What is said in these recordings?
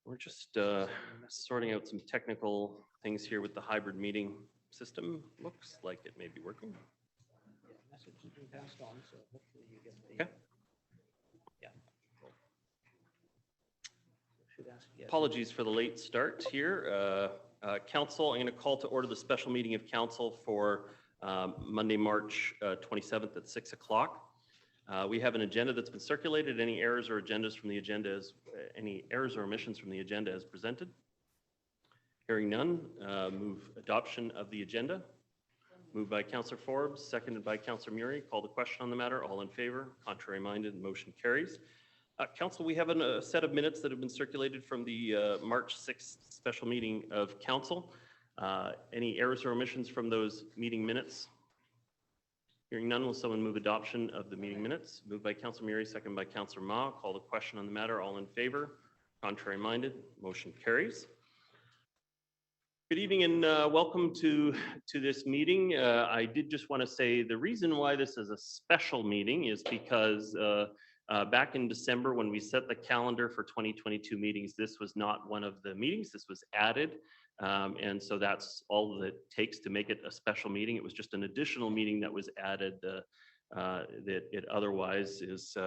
We're just sorting out some technical things here with the hybrid meeting system. Looks like it may be working. Yeah, message has been passed on, so hopefully you get the. Okay. Yeah. Cool. Should ask, yeah. Apologies for the late start here. Council, I'm going to call to order the special meeting of council for Monday, March 27th at 6 o'clock. We have an agenda that's been circulated. Any errors or agendas from the agenda as any errors or omissions from the agenda as presented? Hearing none, move adoption of the agenda. Moved by Councillor Forbes, seconded by Councillor Murray. Call the question on the matter. All in favor? Contrary minded? Motion carries. Council, we have a set of minutes that have been circulated from the March 6th special meeting of council. Any errors or omissions from those meeting minutes? Hearing none, will someone move adoption of the meeting minutes? Moved by Councillor Murray, seconded by Councillor Ma. Call the question on the matter. All in favor? Contrary minded? Motion carries. Good evening and welcome to this meeting. I did just want to say the reason why this is a special meeting is because back in December when we set the calendar for 2022 meetings, this was not one of the meetings. This was added. And so that's all that it takes to make it a special meeting. It was just an additional meeting that was added that it otherwise is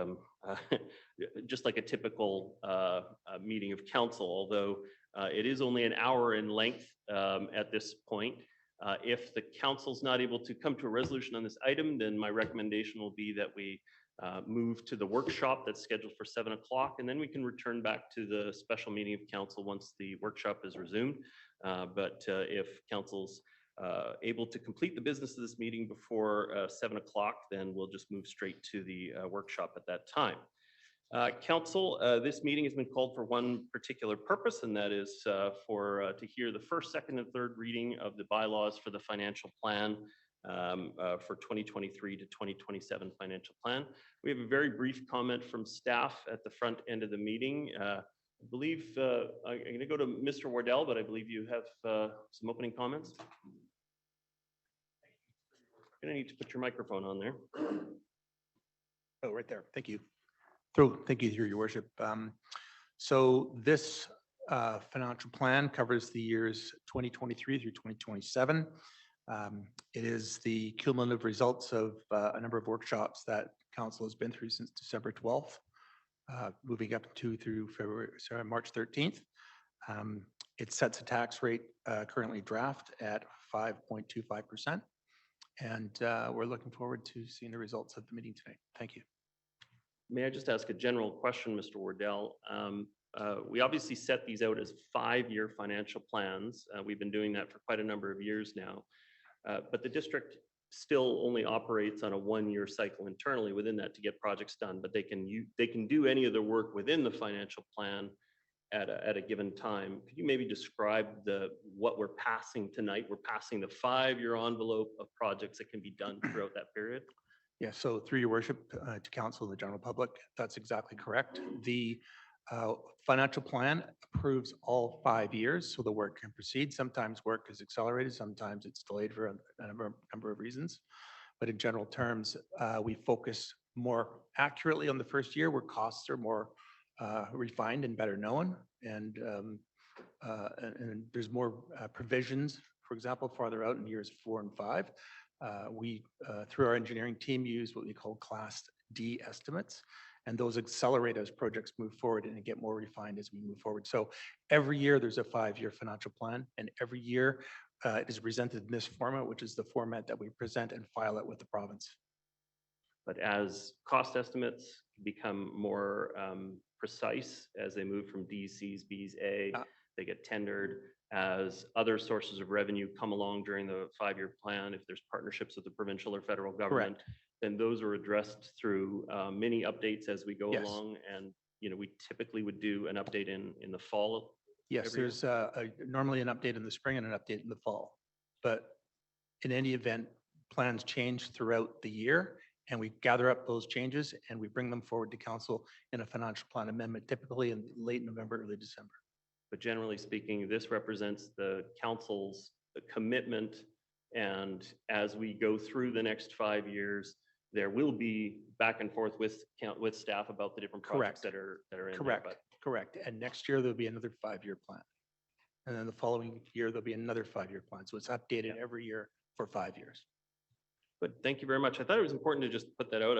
just like a typical meeting of council, although it is only an hour in length at this point. If the council's not able to come to a resolution on this item, then my recommendation will be that we move to the workshop that's scheduled for 7 o'clock, and then we can return back to the special meeting of council once the workshop is resumed. But if council's able to complete the business of this meeting before 7 o'clock, then we'll just move straight to the workshop at that time. Council, this meeting has been called for one particular purpose, and that is to hear the first, second, and third reading of the bylaws for the financial plan for 2023 to 2027 financial plan. We have a very brief comment from staff at the front end of the meeting. I believe I'm going to go to Mr. Wardell, but I believe you have some opening comments. You're going to need to put your microphone on there. Oh, right there. Thank you. Thank you, Your Worship. So this financial plan covers the years 2023 through 2027. It is the cumulative results of a number of workshops that Council has been through since December 12th, moving up through March 13th. It sets a tax rate currently draft at 5.25%. And we're looking forward to seeing the results of the meeting tonight. Thank you. May I just ask a general question, Mr. Wardell? We obviously set these out as 5-year financial plans. We've been doing that for quite a number of years now. But the district still only operates on a 1-year cycle internally within that to get projects done. But they can do any of the work within the financial plan at a given time. Could you maybe describe what we're passing tonight? We're passing the 5-year envelope of projects that can be done throughout that period. Yeah, so through Your Worship, to Council and the general public, that's exactly correct. The financial plan approves all 5 years, so the work can proceed. Sometimes work is accelerated, sometimes it's delayed for a number of reasons. But in general terms, we focus more accurately on the first year where costs are more refined and better known. And there's more provisions, for example, farther out in years 4 and 5. We, through our engineering team, use what we call Class D estimates, and those accelerate as projects move forward and get more refined as we move forward. So every year there's a 5-year financial plan, and every year it is presented in this format, which is the format that we present and file it with the province. But as cost estimates become more precise as they move from Ds, Cs, Bs, A, they get tendered. As other sources of revenue come along during the 5-year plan, if there's partnerships with the provincial or federal government, Correct. Then those are addressed through mini updates as we go Yes. along. And we typically would do an update in the fall. Yes, there's normally an update in the spring and an update in the fall. But in any event, plans change throughout the year, and we gather up those changes and we bring them forward to council in a financial plan amendment, typically in late November, early December. But generally speaking, this represents the council's commitment. And as we go through the next 5 years, there will be back and forth with staff about the different projects that are in Correct. there. Correct. And next year, there'll be another 5-year plan. And then the following year, there'll be another 5-year plan. So it's updated every year for 5 years. Good, thank you very much. I thought it was important to just put that out.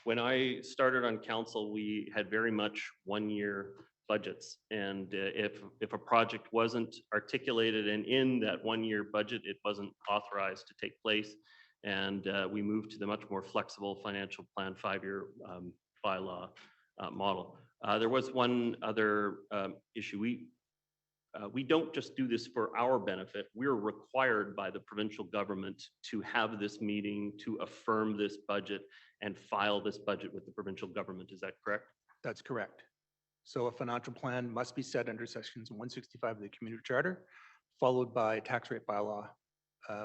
When I started on council, we had very much 1-year budgets. And if a project wasn't articulated and in that 1-year budget, it wasn't authorized to take place. And we moved to the much more flexible financial plan 5-year bylaw model. There was one other issue. We don't just do this for our benefit. We're required by the provincial government to have this meeting to affirm this budget and file this budget with the provincial government. Is that correct? That's correct. So a financial plan must be set under sections 165 of the community charter, followed by a tax rate bylaw,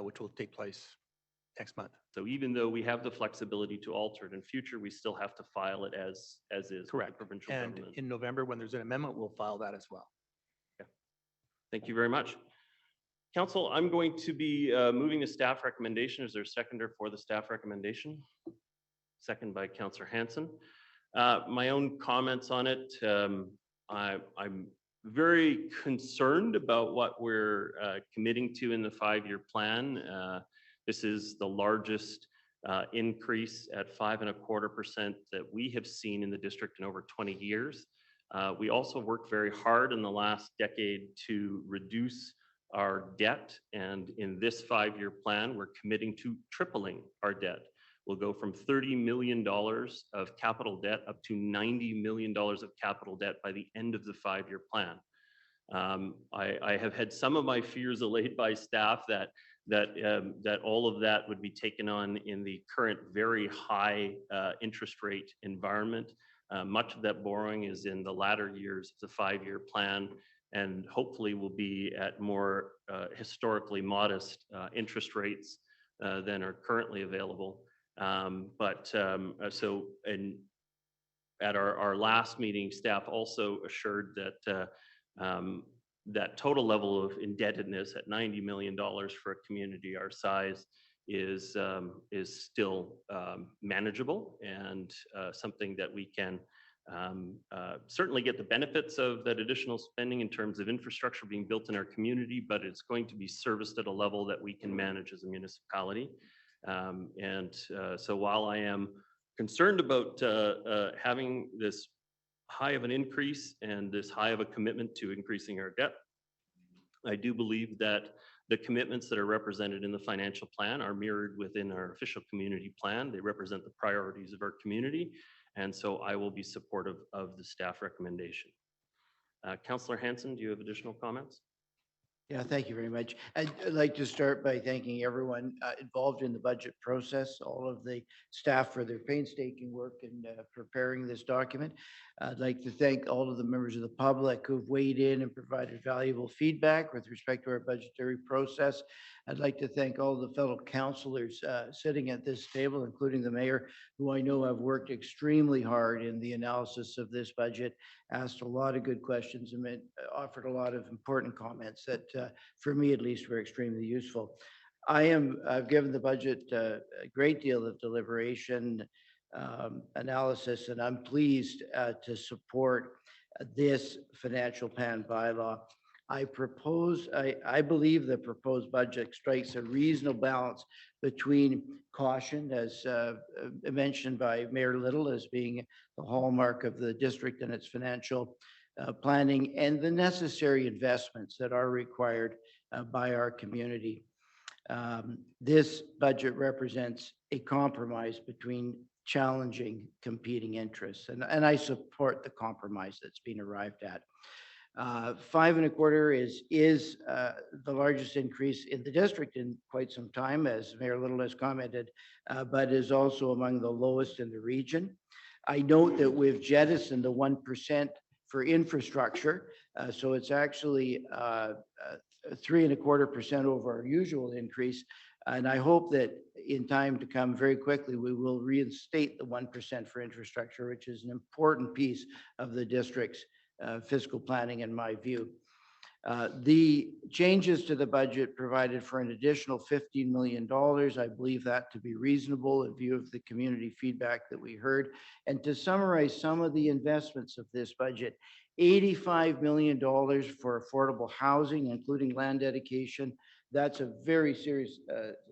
which will take place next month. So even though we have the flexibility to alter it in future, we still have to file it as is with the Correct. provincial And government. in November, when there's an amendment, we'll file that as well. Thank you very much. Council, I'm going to be moving the staff recommendation. Is there a seconder for the staff recommendation? Second by Councillor Hansen. My own comments on it. I'm very concerned about what we're committing to in the 5-year plan. This is the largest increase at 5.25% that we have seen in the district in over 20 years. We also worked very hard in the last decade to reduce our debt. And in this 5-year plan, we're committing to tripling our debt. We'll go from $30 million of capital debt up to $90 million of capital debt by the end of the 5-year plan. I have had some of my fears allayed by staff that all of that would be taken on in the current very high interest rate environment. Much of that borrowing is in the latter years of the 5-year plan, and hopefully will be at more historically modest interest rates than are currently available. So at our last meeting, staff also assured that that total level of indebtedness at $90 million for a community our size is still manageable and something that we can certainly get the benefits of that additional spending in terms of infrastructure being built in our community, but it's going to be serviced at a level that we can manage as a municipality. So while I am concerned about having this high of an increase and this high of a commitment to increasing our debt, I do believe that the commitments that are represented in the financial plan are mirrored within our official community plan. They represent the priorities of our community. And so I will be supportive of the staff recommendation. Councillor Hansen, do you have additional comments? Yeah, thank you very much. I'd like to start by thanking everyone involved in the budget process, all of the staff for their painstaking work in preparing this document. I'd like to thank all of the members of the public who've weighed in and provided valuable feedback with respect to our budgetary process. I'd like to thank all the fellow councillors sitting at this table, including the mayor, who I know have worked extremely hard in the analysis of this budget, asked a lot of good questions, and offered a lot of important comments that, for me at least, were extremely useful. I've given the budget a great deal of deliberation, analysis, and I'm pleased to support this financial plan bylaw. I believe the proposed budget strikes a reasonable balance between caution, as mentioned by Mayor Little, as being the hallmark of the district and its financial planning, and the necessary investments that are required by our community. This budget represents a compromise between challenging competing interests, and I support the compromise that's been arrived at. 5.25 is the largest increase in the district in quite some time, as Mayor Little has commented, but is also among the lowest in the region. I note that we've jettisoned the 1% for infrastructure, so it's actually 3.25% over our usual increase. And I hope that in time to come, very quickly, we will reinstate the 1% for infrastructure, which is an important piece of the district's fiscal planning, in my view. The changes to the budget provided for an additional $15 million. I believe that to be reasonable in view of the community feedback that we heard. And to summarize some of the investments of this budget, $85 million for affordable housing, including land dedication. That's a very serious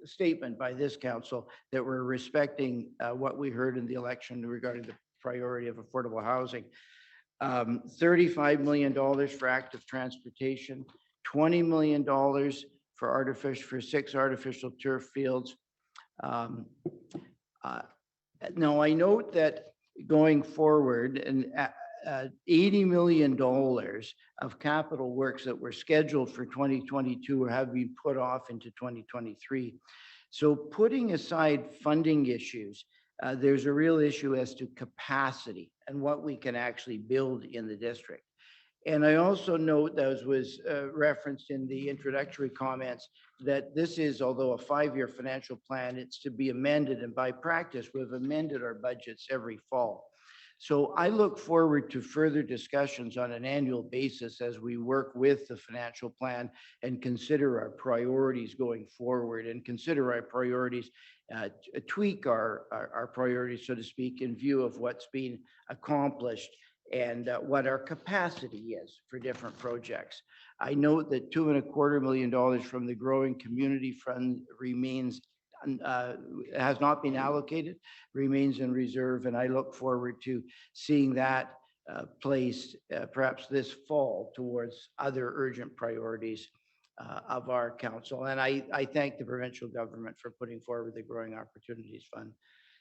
statement by this council that we're respecting what we heard in the election regarding the priority of affordable housing. $35 million for active transportation, $20 million for 6 artificial turf fields. Now, I note that going forward, and $80 million of capital works that were scheduled for 2022 have been put off into 2023. So putting aside funding issues, there's a real issue as to capacity and what we can actually build in the district. And I also note, as was referenced in the introductory comments, that this is, although a 5-year financial plan, it's to be amended. And by practice, we've amended our budgets every fall. So I look forward to further discussions on an annual basis as we work with the financial plan and consider our priorities going forward, and consider our priorities, tweak our priorities, so to speak, in view of what's been accomplished and what our capacity is for different projects. I note that $2.25 million from the Growing Community Fund remains, has not been allocated, remains in reserve, and I look forward to seeing that placed perhaps this fall towards other urgent priorities of our council. And I thank the provincial government for putting forward the Growing Opportunities Fund.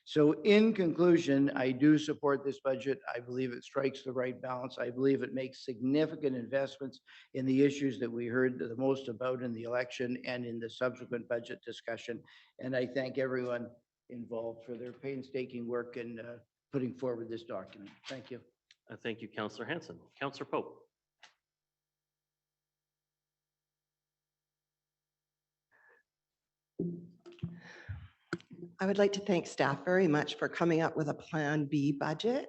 So in conclusion, I do support this budget. I believe it strikes the right balance. I believe it makes significant investments in the issues that we heard the most about in the election and in the subsequent budget discussion. And I thank everyone involved for their painstaking work in putting forward this document. Thank you. Thank you, Councillor Hanson. Councillor Pope. I would like to thank staff very much for coming up with a Plan B budget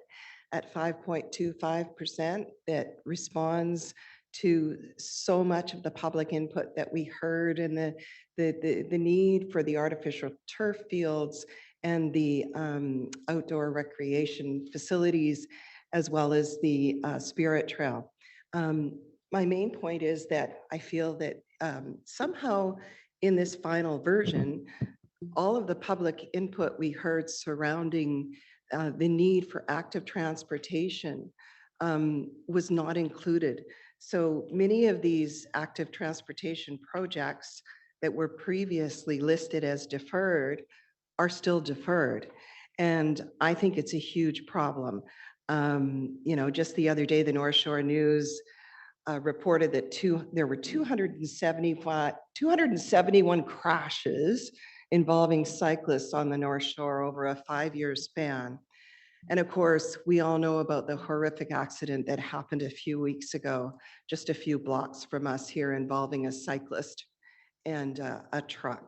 at 5.25% that responds to so much of the public input that we heard, and the need for the artificial turf fields and the outdoor recreation facilities, as well as the Spirit Trail. My main point is that I feel that somehow in this final version, all of the public input we heard surrounding the need for active transportation was not included. So many of these active transportation projects that were previously listed as deferred are still deferred. And I think it's a huge problem. You know, just the other day, the North Shore News reported that there were 271 crashes involving cyclists on the North Shore over a 5-year span. And of course, we all know about the horrific accident that happened a few weeks ago, just a few blocks from us here, involving a cyclist and a truck.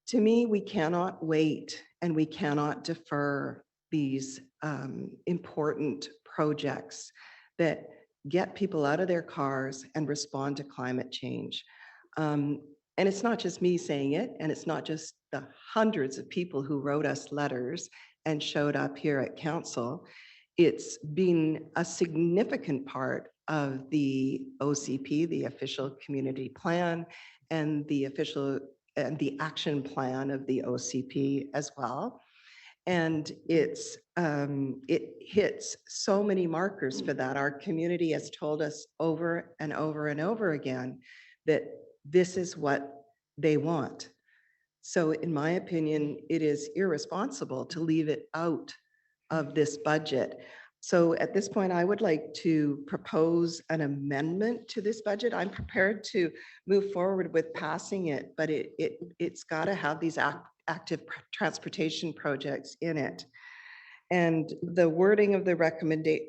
To me, we cannot wait and we cannot defer these important projects that get people out of their cars and respond to climate change. And it's not just me saying it, and it's not just the hundreds of people who wrote us letters and showed up here at council. It's been a significant part of the OCP, the official community plan, and the action plan of the OCP as well. And it hits so many markers for that. Our community has told us over and over and over again that this is what they want. So in my opinion, it is irresponsible to leave it out of this budget. So at this point, I would like to propose an amendment to this budget. I'm prepared to move forward with passing it, but it's got to have these active transportation projects in it. And the wording of the recommendation,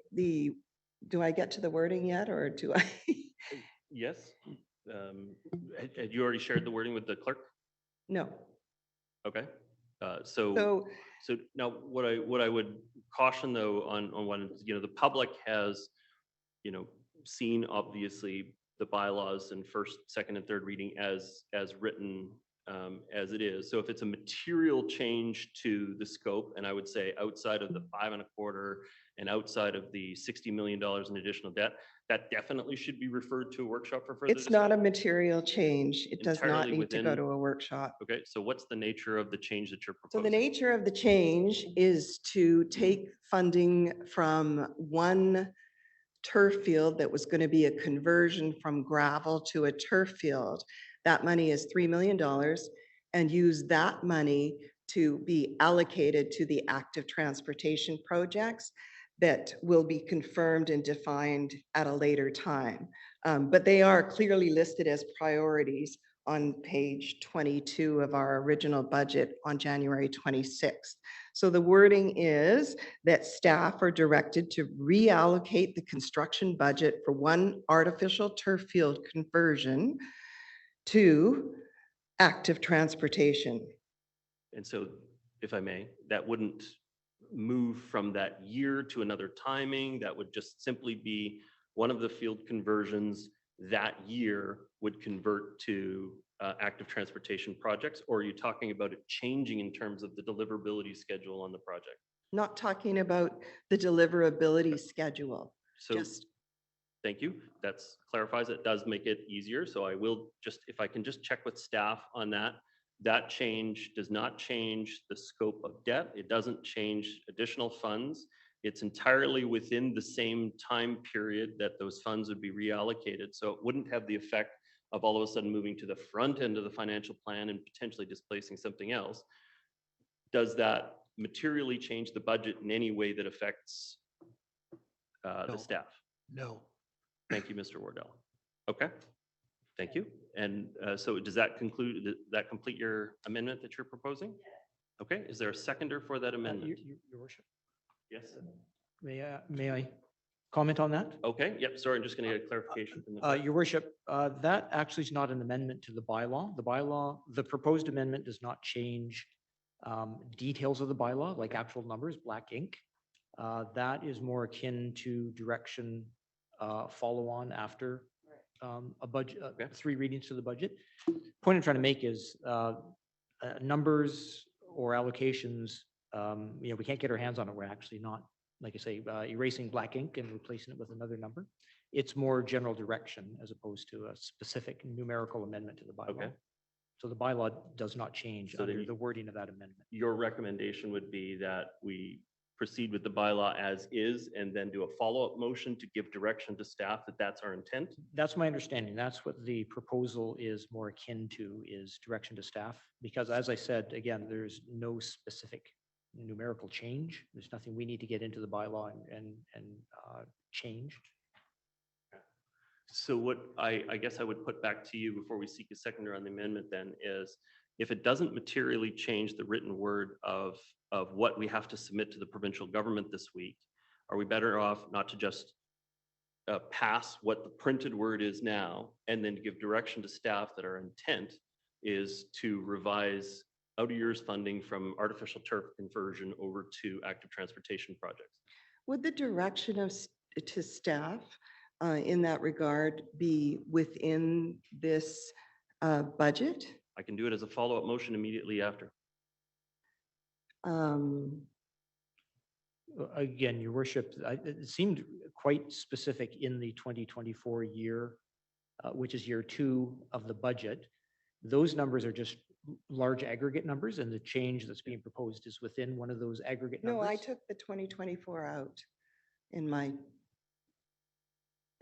do I get to the wording yet, or do I? Yes. Had you already shared the wording with the clerk? No. Okay. So now what I would caution though on one, you know, the public has, you know, seen obviously the bylaws in first, second, and third reading as written as it is. So if it's a material change to the scope, and I would say outside of the 5.25 and outside of the $60 million in additional debt, that definitely should be referred to a workshop for further It's not a discussion. material change. It does not Entirely need to go within- to a workshop. Okay, so what's the nature of the change that you're So the proposing? nature of the change is to take funding from one turf field that was going to be a conversion from gravel to a turf field. That money is $3 million, and use that money to be allocated to the active transportation projects that will be confirmed and defined at a later time. But they are clearly listed as priorities on page 22 of our original budget on January 26th. So the wording is that staff are directed to reallocate the construction budget for one artificial turf field conversion to active transportation. And so, if I may, that wouldn't move from that year to another timing. That would just simply be one of the field conversions that year would convert to active transportation projects? Or are you talking about it changing in terms of the deliverability schedule on the project? Not talking about the deliverability schedule, So just thank you. That clarifies it. Does make it easier. So I will just, if I can just check with staff on that. That change does not change the scope of debt. It doesn't change additional funds. It's entirely within the same time period that those funds would be reallocated. So it wouldn't have the effect of all of a sudden moving to the front end of the financial plan and potentially displacing something else. Does that materially change the budget in any way that affects No. the staff? No. Thank you, Mr. Wardell. Okay, thank you. And so does that conclude, does that complete your amendment that you're proposing? Okay, is there a seconder for that amendment? Your worship, Yes. may I comment on that? Okay, yep, sorry, I'm just going to get a clarification from the. Your worship, that actually is not an amendment to the bylaw. The proposed amendment does not change details of the bylaw, like actual numbers, black ink. That is more akin to direction follow on after a budget, Okay. 3 readings to the budget. Point I'm trying to make is numbers or allocations, we can't get our hands on it. We're actually not, like I say, erasing black ink and replacing it with another number. It's more general direction as opposed to a specific numerical amendment to the bylaw. Okay. So the bylaw does not change So then under you- the wording of that amendment. Your recommendation would be that we proceed with the bylaw as is and then do a follow-up motion to give direction to staff that that's our intent? That's my understanding. That's what the proposal is more akin to, is direction to staff. Because as I said, again, there's no specific numerical change. There's nothing we need to get into the bylaw and change. So what I guess I would put back to you before we seek a seconder on the amendment then is, if it doesn't materially change the written word of what we have to submit to the provincial government this week, are we better off not to just pass what the printed word is now and then give direction to staff that our intent is to revise out of years funding from artificial turf conversion over to active transportation projects? would the direction to staff in that regard be within this budget? I can do it as a follow-up motion immediately after. Again, your worship, it seemed quite specific in the 2024 year, which is year 2 of the budget. Those numbers are just large aggregate numbers, and the change that's being proposed is within one of those aggregate numbers. No, I took the 2024 out in my,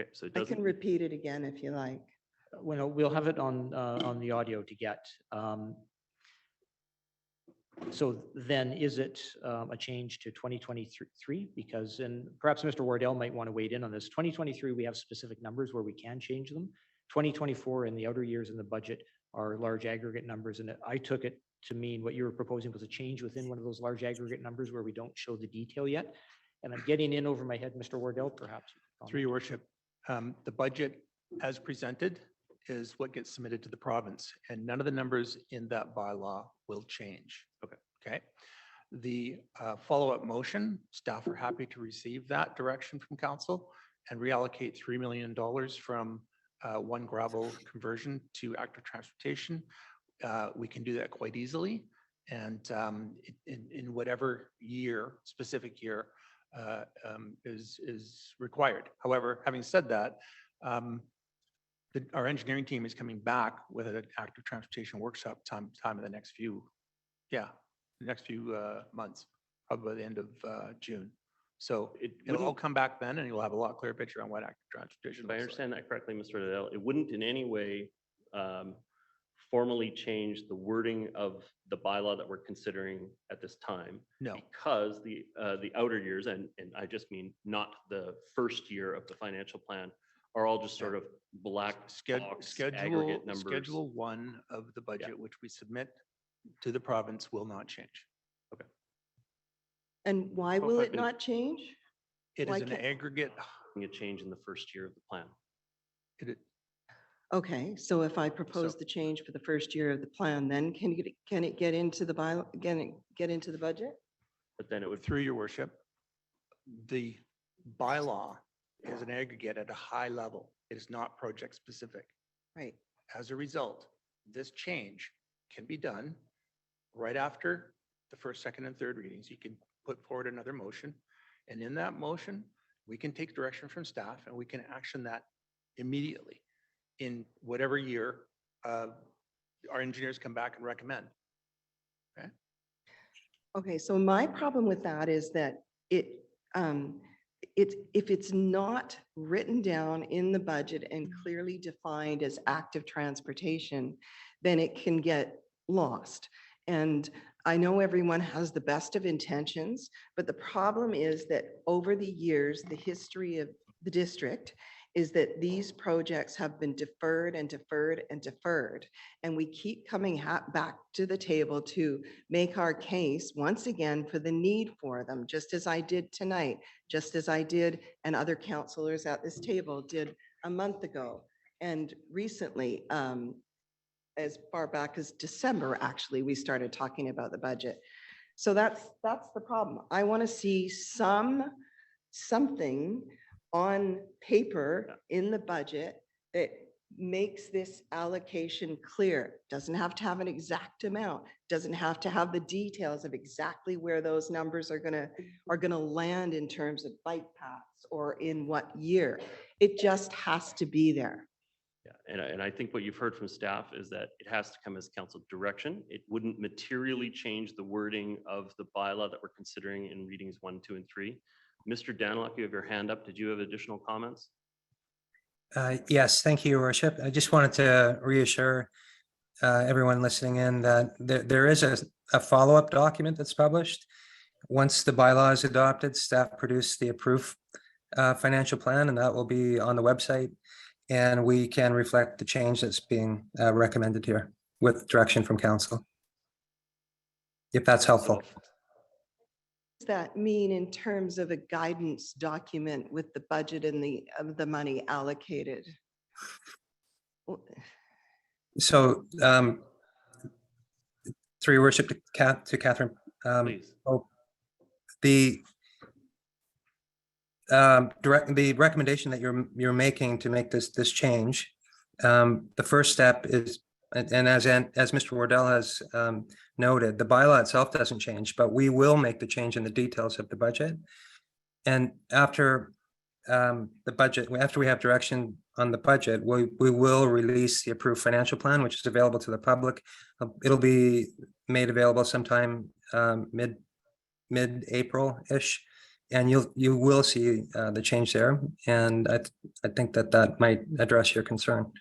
Okay, so it I doesn't. can repeat it again if you like. Well, we'll have it on the audio to get. So then is it a change to 2023? Because, and perhaps Mr. Wardell might want to wade in on this. 2023, we have specific numbers where we can change them. 2024 and the outer years in the budget are large aggregate numbers. And I took it to mean what you were proposing was a change within one of those large aggregate numbers where we don't show the detail yet. And I'm getting in over my head, Mr. Wardell, perhaps. Through your worship, the budget as presented is what gets submitted to the province, and none of the numbers in that bylaw will change. Okay. Okay. The follow-up motion, staff are happy to receive that direction from council and reallocate $3 million from one gravel conversion to active transportation. we can do that quite easily. And in whatever year, specific year, is required. However, having said that, our engineering team is coming back with an active transportation workshop time in the next few, months, probably by the end of June. So it'll all come back then, and you'll have a lot clearer picture on what active transportation If I looks like. understand that correctly, Mr. Adele, it wouldn't in any way formally change the wording of the bylaw that we're considering at this time. No. Because the outer years, and I just mean not the first year of the financial plan, are all just sort of black box aggregate numbers. Schedule 1 of the budget, which we submit to the province, will not change. And why So will if I it can- not change? It Why is an can't- aggregate. A change in the first year of the plan. Okay, so if I propose So- the change for the first year of the plan, then can it get into the bylaw, get into the budget? But then it would, Through your worship, the bylaw is an aggregate at a high level. It is not project specific. Right. As a result, this change can be done right after the first, second, and third readings. You can put forward another motion. And in that motion, we can take direction from staff and we can action that immediately in whatever year our engineers come back and recommend. Okay, so my problem with that is that if it's not written down in the budget and clearly defined as active transportation, then it can get lost. And I know everyone has the best of intentions, but the problem is that over the years, the history of the district is that these projects have been deferred and deferred and deferred. And we keep coming back to the table to make our case once again for the need for them, just as I did tonight, just as I did and other counselors at this table did a month ago. And recently, as far back as December, actually, we started talking about the budget. So that's the problem. I want to see something on paper in the budget that makes this allocation clear. Doesn't have to have an exact amount, doesn't have to have the details of exactly where those numbers are gonna land in terms of bike paths or in what year. It just has to be there. yeah, and I think what you've heard from staff is that it has to come as council direction. It wouldn't materially change the wording of the bylaw that we're considering in readings 1, 2, and 3. Mr. Daniluk, you have your hand up. Did you have additional comments? Yes, thank you, Your Worship. I just wanted to reassure everyone listening in that there is a follow-up document that's published. Once the bylaw is adopted, staff produce the approved financial plan, and that will be on the website. And we can reflect the change that's being recommended here with direction from council. If that's helpful. Does that mean in terms of a guidance document with the budget and the money allocated? So through your worship to Catherine, Please. the recommendation that you're making to make this change, the first step is, and as Mr. Wardell has noted, the bylaw itself doesn't change, but we will make the change in the details of the budget. And after the budget, after we have direction on the budget, we will release the approved financial plan, which is available to the public. It'll be made available sometime mid-April-ish, and you will see the change there. And I think that might address your concern.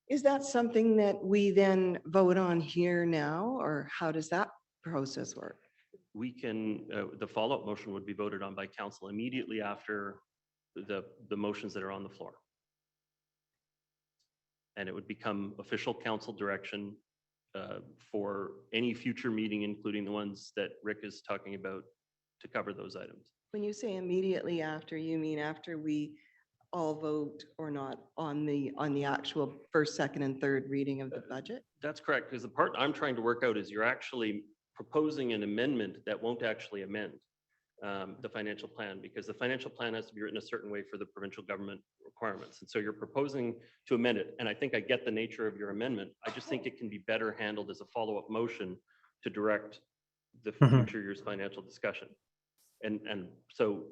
Is that something that we then vote on here now, or how does that process work? We can, the follow-up motion would be voted on by council immediately after the motions that are on the floor. And it would become official council direction for any future meeting, including the ones that Rick is talking about, to cover those items. When you say immediately after, you mean after we all vote or not on the actual first, second, and third reading of the budget? That's correct, because the part I'm trying to work out is you're actually proposing an amendment that won't actually amend. the financial plan, because the financial plan has to be written a certain way for the provincial government requirements. And so you're proposing to amend it. And I think I get the nature of your amendment. I just think it can be better handled as a follow-up motion to direct the future year's financial discussion. And so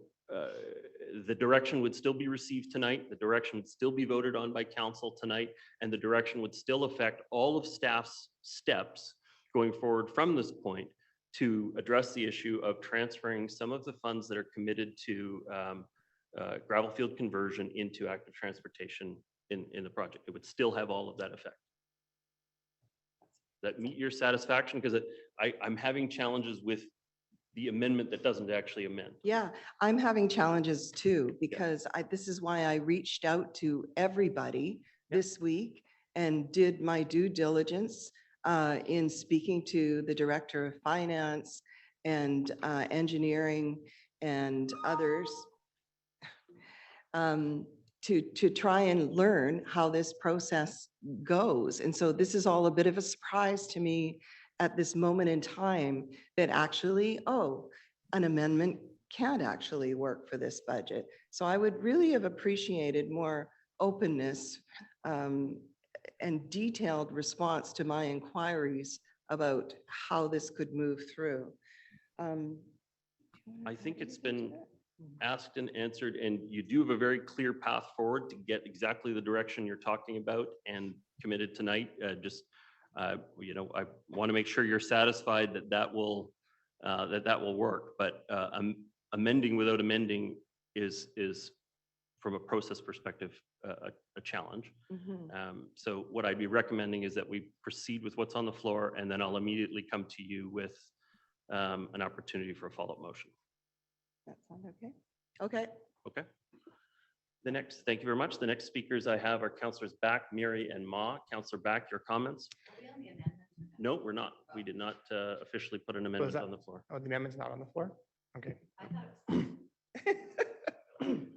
the direction would still be received tonight. The direction would still be voted on by council tonight. And the direction would still affect all of staff's steps going forward from this point to address the issue of transferring some of the funds that are committed to gravel field conversion into active transportation in the project. It would still have all of that effect. That meet your satisfaction? Because I'm having challenges with the amendment that doesn't actually amend. Yeah, I'm having challenges too, because this is why I reached out to everybody this week and did my due diligence in speaking to the Director of Finance and Engineering and others to try and learn how this process goes. And so this is all a bit of a surprise to me at this moment in time that actually, an amendment can't actually work for this budget. So I would really have appreciated more openness and detailed response to my inquiries about how this could move through. I think it's been asked and answered, and you do have a very clear path forward to get exactly the direction you're talking about and committed tonight. I want to make sure you're satisfied that that will work. But amending without amending is from a process perspective a challenge. So what I'd be recommending is that we proceed with what's on the floor, and then I'll immediately come to you with an opportunity for a follow-up motion. That sound okay? Okay. Okay. Thank you very much. The next speakers I have are Councillors Back, Miri, and Ma. Councillor Back, your comments? No, we're not. We did not officially put an amendment on the floor. Oh, the amendment's not on the floor? Okay.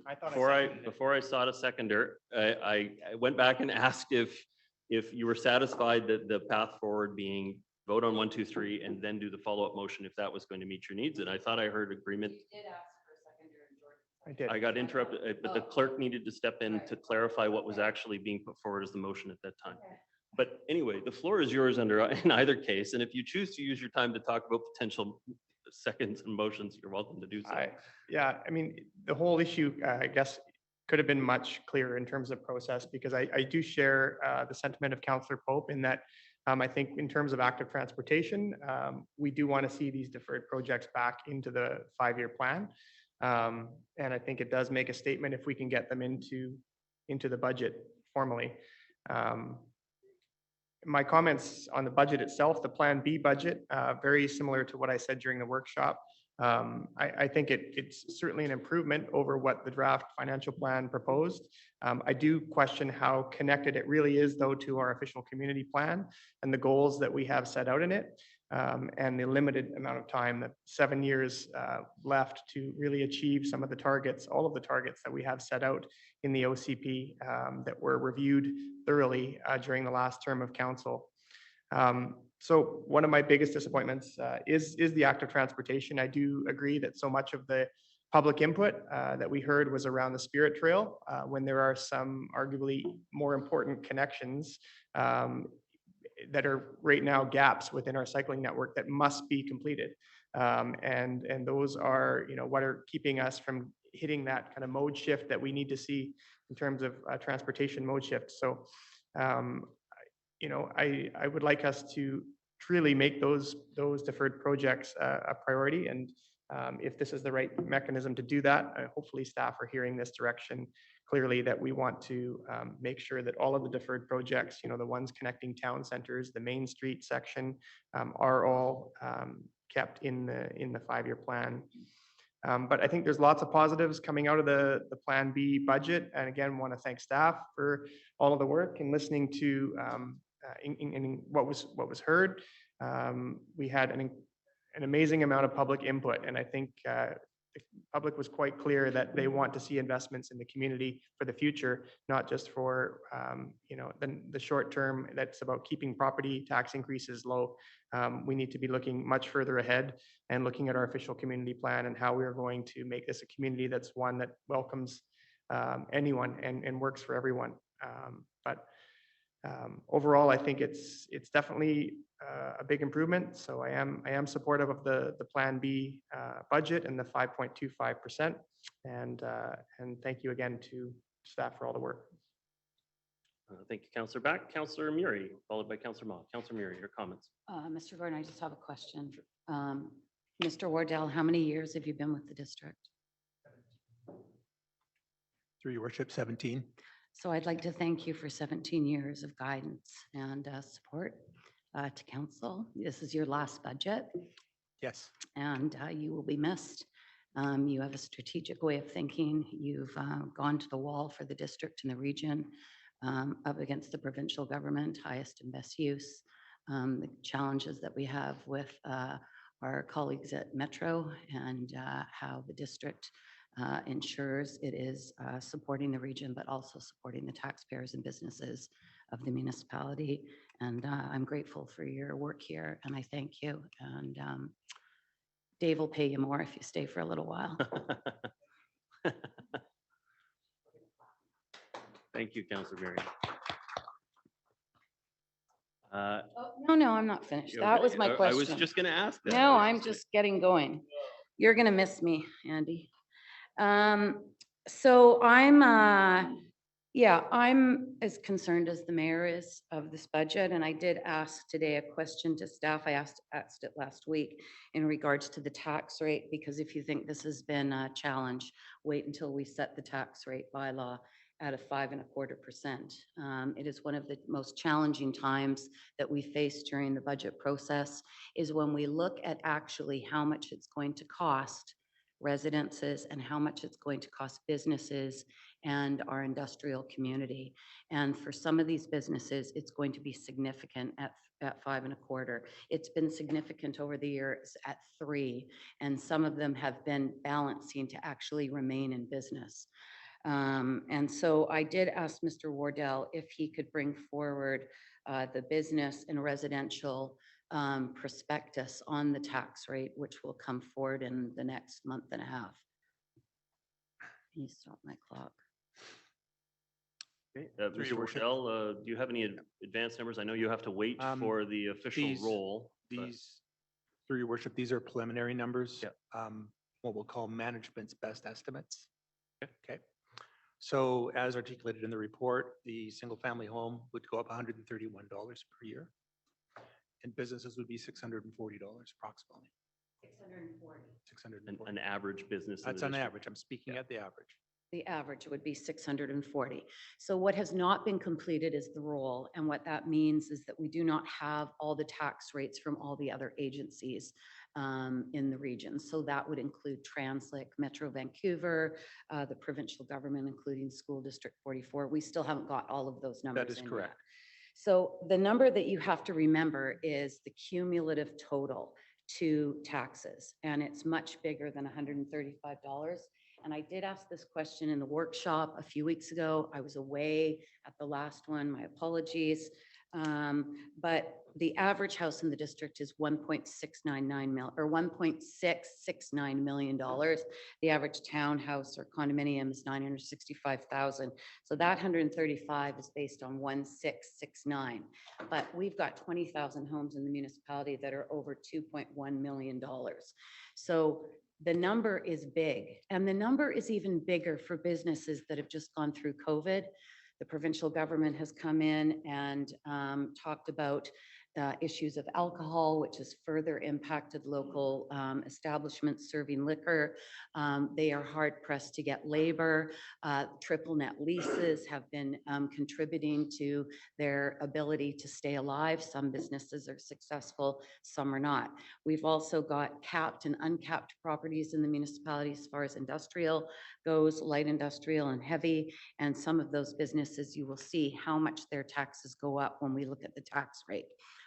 I thought Before I sought a seconder, I went back and asked if you were satisfied that the path forward being vote on 1, 2, 3, and then do the follow-up motion if that was going to meet your needs. And I thought I heard agreement. I did. I got interrupted, but the clerk needed to step in to clarify what was actually being put forward as the motion at that time. But anyway, the floor is yours in either case. And if you choose to use your time to talk about potential seconds and motions, you're welcome to do so. Yeah, I mean, the whole issue, I guess, could have been much clearer in terms of process, because I do share the sentiment of Councillor Pope in that I think in terms of active transportation, we do want to see these deferred projects back into the 5-year plan. And I think it does make a statement if we can get them into the budget formally. My comments on the budget itself, the Plan B budget, very similar to what I said during the workshop. I think it's certainly an improvement over what the draft financial plan proposed. I do question how connected it really is, though, to our official community plan and the goals that we have set out in it, and the limited amount of time, that 7 years left to really achieve some of the targets, all of the targets that we have set out in the OCP that were reviewed thoroughly during the last term of council. So one of my biggest disappointments is the active transportation. I do agree that so much of the public input that we heard was around the Spirit Trail, when there are some arguably more important connections that are right now gaps within our cycling network that must be completed. And those are, what are keeping us from hitting that kind of mode shift that we need to see in terms of transportation mode shift. So, I would like us to truly make those deferred projects a priority. And if this is the right mechanism to do that, hopefully staff are hearing this direction clearly, that we want to make sure that all of the deferred projects, the ones connecting town centers, the Main Street section, are all kept in the 5-year plan. But I think there's lots of positives coming out of the Plan B budget. And again, want to thank staff for all of the work and listening to in what was heard. We had an amazing amount of public input, and I think the public was quite clear that they want to see investments in the community for the future, not just for, the short term. That's about keeping property tax increases low. We need to be looking much further ahead and looking at our official community plan and how we are going to make this a community that's one that welcomes anyone and works for everyone. But overall, I think it's definitely a big improvement. So I am supportive of the Plan B budget and the 5.25%. And thank you again to staff for all the work. Thank you, Councillor Back. Councillor Murray, followed by Councillor Ma. Councillor Murray, your comments. Mr. Gordon, I just have a question. Mr. Wardell, how many years have you been with the district? Through your worship, 17. So I'd like to thank you for 17 years of guidance and support to council. This is your last budget, Yes. and you will be missed. You have a strategic way of thinking. You've gone to the wall for the district and the region, up against the provincial government, highest and best use. The challenges that we have with our colleagues at Metro and how the district ensures it is supporting the region, but also supporting the taxpayers and businesses of the municipality. And I'm grateful for your work here, and I thank you. And Dave will pay you more if you stay for a little while. Thank you, Councillor Murray. No, I'm not finished. You That okay? was my I question. was just going to ask that. No, I was I'm gonna- just getting going. You're gonna miss me, Andy. So I'm as concerned as the mayor is of this budget, and I did ask today a question to staff. I asked it last week in regards to the tax rate, because if you think this has been a challenge, wait until we set the tax rate bylaw at a 5.25%. It is one of the most challenging times that we face during the budget process, is when we look at actually how much it's going to cost residences and how much it's going to cost businesses and our industrial community. And for some of these businesses, it's going to be significant at 5.25. It's been significant over the years at 3, and some of them have been balancing to actually remain in business. And so I did ask Mr. Wardell if he could bring forward the business and residential prospectus on the tax rate, which will come forward in the next month and a half. Can you stop my clock? Okay, Through Mr. your worship. Wardell, do you have any advanced numbers? I know you have to wait for the official these- roll. but- These, through your worship, these are preliminary numbers. Yep. What we'll call management's best estimates. Okay. Okay. So as articulated in the report, the single-family home would go up $131 per year. And businesses would be $640 approximately. 640. 640. An average business. in the That's on district. average. I'm speaking Yeah. at the average. The average would be 640. So what has not been completed is the roll. And what that means is that we do not have all the tax rates from all the other agencies in the region. So that would include Translic, Metro Vancouver, the provincial government, including School District 44. We still haven't got all of those numbers. is in correct. yet. So the number that you have to remember is the cumulative total to taxes, and it's much bigger than $135. And I did ask this question in the workshop a few weeks ago. I was away at the last one, my apologies. But the average house in the district is $1.669 million. The average townhouse or condominium is 965,000. So that 135 is based on 1,669. But we've got 20,000 homes in the municipality that are over $2.1 million. So the number is big, and the number is even bigger for businesses that have just gone through COVID. The provincial government has come in and talked about issues of alcohol, which has further impacted local establishments serving liquor. They are hard pressed to get labor. Triple net leases have been contributing to their ability to stay alive. Some businesses are successful, some are not. We've also got capped and uncapped properties in the municipality as far as industrial goes, light industrial and heavy. And some of those businesses, you will see how much their taxes go up when we look at the tax rate.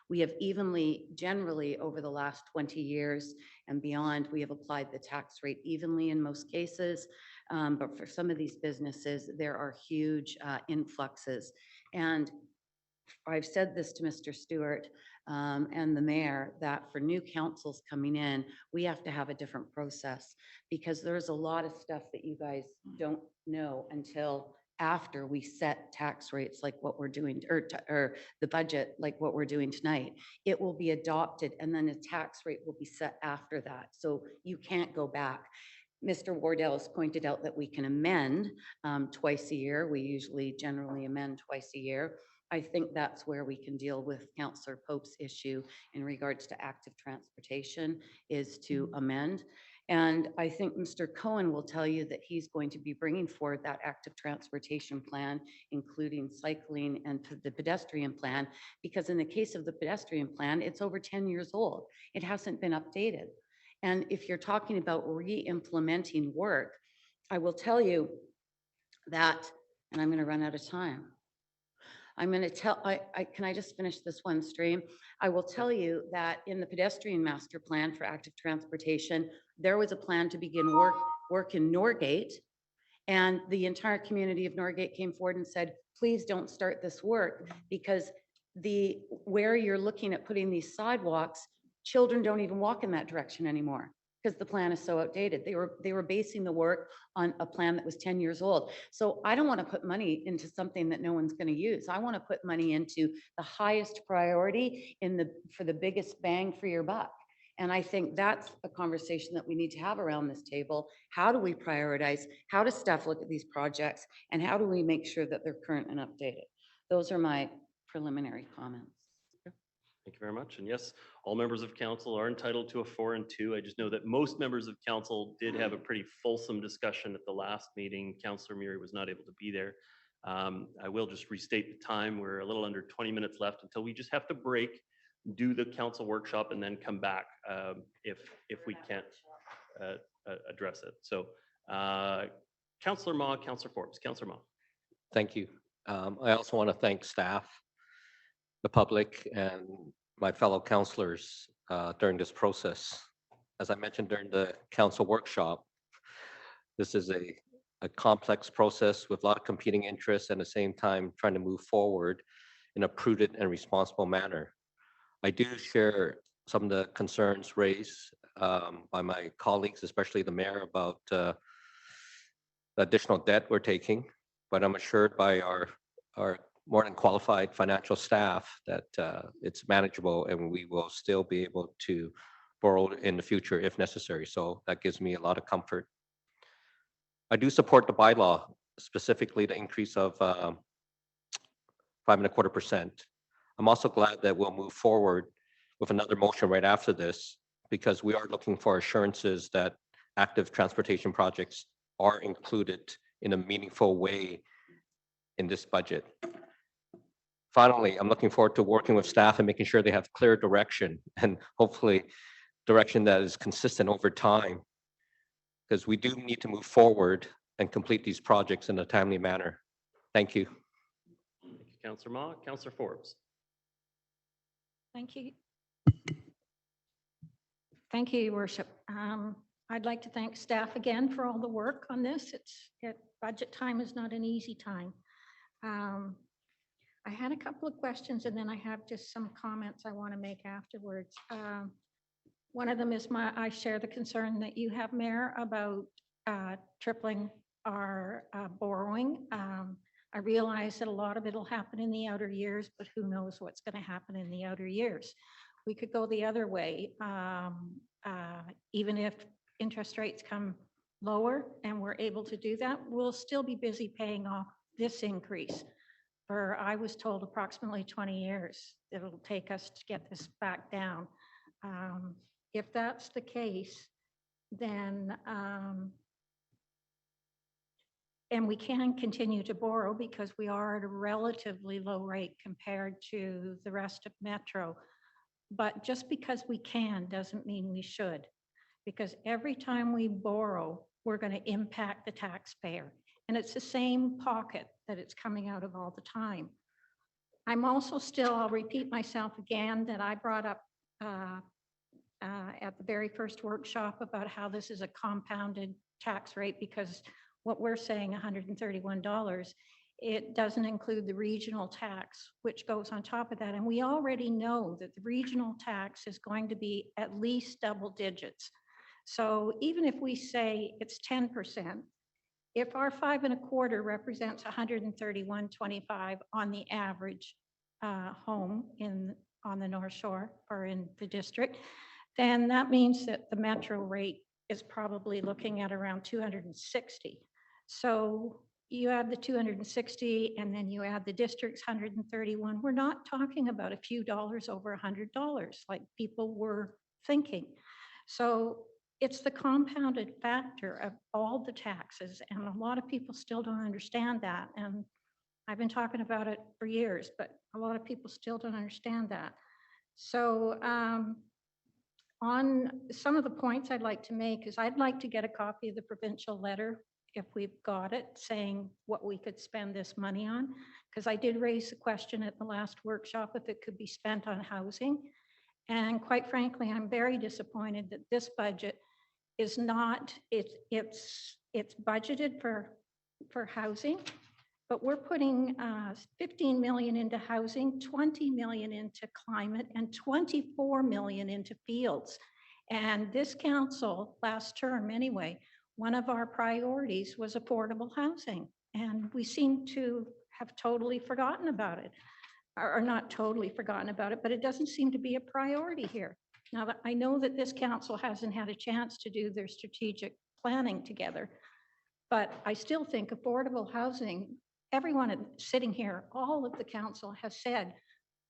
We have evenly, generally over the last 20 years and beyond, we have applied the tax rate evenly in most cases. But for some of these businesses, there are huge influxes. And I've said this to Mr. Stewart and the mayor, that for new councils coming in, we have to have a different process, because there's a lot of stuff that you guys don't know until after we set tax rates like what we're doing, or the budget like what we're doing tonight. It will be adopted and then a tax rate will be set after that. So you can't go back. Mr. Wardell has pointed out that we can amend twice a year. We generally amend twice a year. I think that's where we can deal with Councillor Pope's issue in regards to active transportation, is to amend. And I think Mr. Cohen will tell you that he's going to be bringing forward that active transportation plan, including cycling and the pedestrian plan, because in the case of the pedestrian plan, it's over 10 years old. It hasn't been updated. And if you're talking about re-implementing work, I will tell you that, and I'm going to run out of time. I'm going to tell, can I just finish this one stream? I will tell you that in the pedestrian master plan for active transportation, there was a plan to begin work in Norgate, and the entire community of Norgate came forward and said, please don't start this work, because where you're looking at putting these sidewalks, children don't even walk in that direction anymore, because the plan is so outdated. They were basing the work on a plan that was 10 years old. So I don't want to put money into something that no one's going to use. I want to put money into the highest priority for the biggest bang for your buck. And I think that's a conversation that we need to have around this table. How do we prioritize? How does staff look at these projects? And how do we make sure that they're current and updated? Those are my preliminary comments. Thank you very much. And yes, all members of council are entitled to a 4 and 2. I just know that most members of council did have a pretty fulsome discussion at the last meeting. Councillor Murray was not able to be there. I will just restate the time. We're a little under 20 minutes left until we just have to break, do the council workshop, and then come back if we can't address it. So Councillor Ma, Councillor Forbes. Councillor Ma. Thank you. I also want to thank staff, the public, and my fellow councillors during this process. As I mentioned during the council workshop, this is a complex process with a lot of competing interests, and at the same time trying to move forward in a prudent and responsible manner. I do share some of the concerns raised by my colleagues, especially the mayor, about the additional debt we're taking, but I'm assured by our more than qualified financial staff that it's manageable, and we will still be able to borrow in the future if necessary. So that gives me a lot of comfort. I do support the bylaw, specifically the increase of 5.25%. I'm also glad that we'll move forward with another motion right after this, because we are looking for assurances that active transportation projects are included in a meaningful way in this budget. Finally, I'm looking forward to working with staff and making sure they have clear direction, and hopefully direction that is consistent over time, because we do need to move forward and complete these projects in a timely manner. Thank you. Thank you, Councillor Ma. Councillor Forbes. Thank you. Thank you, Your Worship. I'd like to thank staff again for all the work on this. Budget time is not an easy time. I had a couple of questions, and then I have just some comments I want to make afterwards. One of them is I share the concern that you have, Mayor, about tripling our borrowing. I realize that a lot of it will happen in the outer years, but who knows what's going to happen in the outer years. We could go the other way. Even if interest rates come lower and we're able to do that, we'll still be busy paying off this increase for, I was told, approximately 20 years. It'll take us to get this back down. If that's the case, then and we can continue to borrow because we are at a relatively low rate compared to the rest of Metro. But just because we can doesn't mean we should, because every time we borrow, we're going to impact the taxpayer. And it's the same pocket that it's coming out of all the time. I'm also still, I'll repeat myself again, that I brought up at the very first workshop about how this is a compounded tax rate, because what we're saying, $131, it doesn't include the regional tax, which goes on top of that. And we already know that the regional tax is going to be at least double digits. So even if we say it's 10%, if our 5.25 represents 131.25 on the average home on the North Shore or in the district, then that means that the metro rate is probably looking at around 260. So you add the 260 and then you add the district's 131. We're not talking about a few dollars over $100 like people were thinking. So it's the compounded factor of all the taxes, and a lot of people still don't understand that. And I've been talking about it for years, but a lot of people still don't understand that. So on some of the points I'd like to make is I'd like to get a copy of the provincial letter, if we've got it, saying what we could spend this money on, because I did raise the question at the last workshop if it could be spent on housing. And quite frankly, I'm very disappointed that this budget is not, it's budgeted for housing, but we're putting 15 million into housing, 20 million into climate, and 24 million into fields. And this council, last term anyway, one of our priorities was affordable housing. And we seem to have totally forgotten about it, or not totally forgotten about it, but it doesn't seem to be a priority here. Now, I know that this council hasn't had a chance to do their strategic planning together, but I still think affordable housing, everyone sitting here, all of the council has said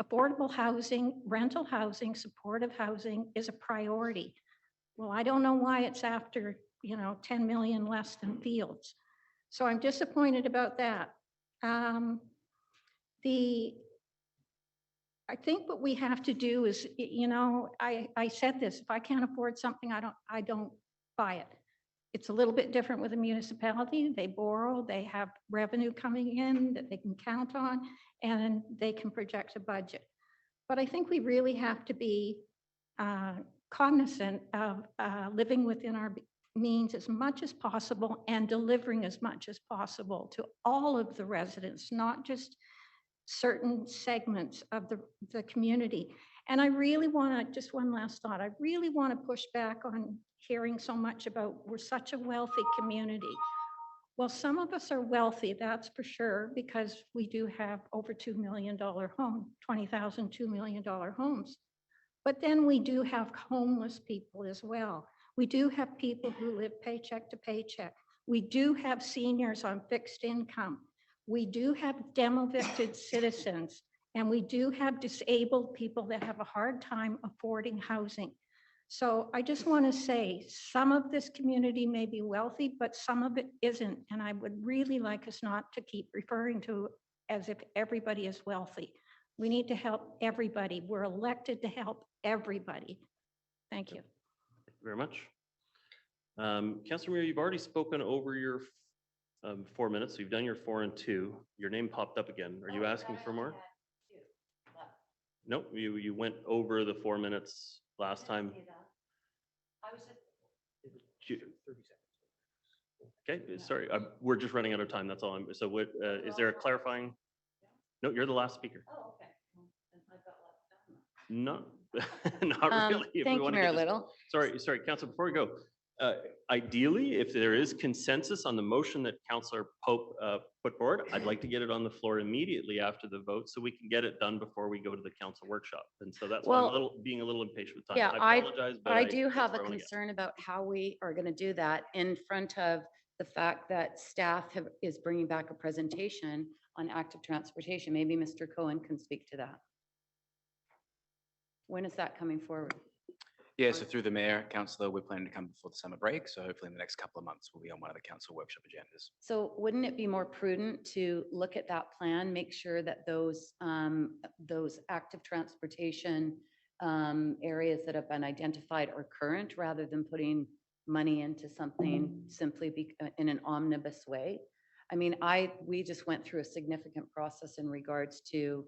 affordable housing, rental housing, supportive housing is a priority. Well, I don't know why it's after, 10 million less than fields. So I'm disappointed about that. I think what we have to do is, I said this, if I can't afford something, I don't buy it. It's a little bit different with a municipality. They borrow, they have revenue coming in that they can count on, and they can project a budget. But I think we really have to be cognizant of living within our means as much as possible and delivering as much as possible to all of the residents, not just certain segments of the community. And I really want to, just one last thought, I really want to push back on hearing so much about we're such a wealthy community. Well, some of us are wealthy, that's for sure, because we do have over $2 million home, 20,000 $2 million homes. But then we do have homeless people as well. We do have people who live paycheck to paycheck. We do have seniors on fixed income. We do have demo-evicted citizens, and we do have disabled people that have a hard time affording housing. So I just want to say some of this community may be wealthy, but some of it isn't. And I would really like us not to keep referring to as if everybody is wealthy. We need to help everybody. We're elected to help everybody. Thank you. Thank you very much. Councilor Muir, you've already spoken over your 4 minutes. So you've done your 4 and 2. Your name popped up again. Are you asking for more? Nope, you went over the 4 minutes last time. Okay, sorry, we're just running out of time. That's all. So what, is there a clarifying? No, you're the last speaker. Oh, okay. No, not really. If we Thank you, wanna Mayor get this- Little. Sorry, Councilor, before we go, ideally, if there is consensus on the motion that Councilor Pope put forward, I'd like to get it on the floor immediately after the vote so we can get it done before we go to the council workshop. And so that's why I'm Well, being a little impatient with time. Yeah, I apologize, but I do that's have a where I wanna get. concern about how we are going to do that in front of the fact that staff is bringing back a presentation on active transportation. Maybe Mr. Cohen can speak to that. When is that coming forward? Yeah, so through the mayor, councillor, we're planning to come before the summer break. So hopefully in the next couple of months, we'll be on one of the council workshop agendas. So wouldn't it be more prudent to look at that plan, make sure that those active transportation areas that have been identified are current rather than putting money into something simply in an omnibus way. I mean, we just went through a significant process in regards to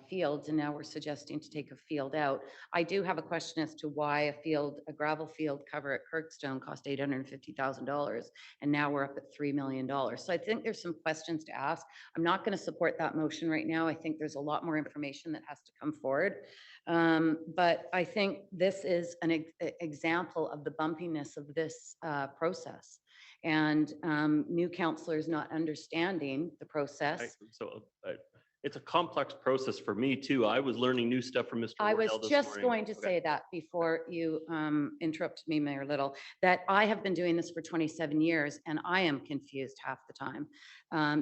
fields, and now we're suggesting to take a field out. I do have a question as to why a gravel field cover at Kirkstone cost $850,000, and now we're up at $3 million. So I think there's some questions to ask. I'm not going to support that motion right now. I think there's a lot more information that has to come forward. But I think this is an example of the bumpiness of this process. And new counselors not understanding the process. It's a complex process for me too. I was learning new stuff from Mr. I was Wardell this just morning. going to Okay. say that before you interrupted me, Mayor Little, that I have been doing this for 27 years and I am confused half the time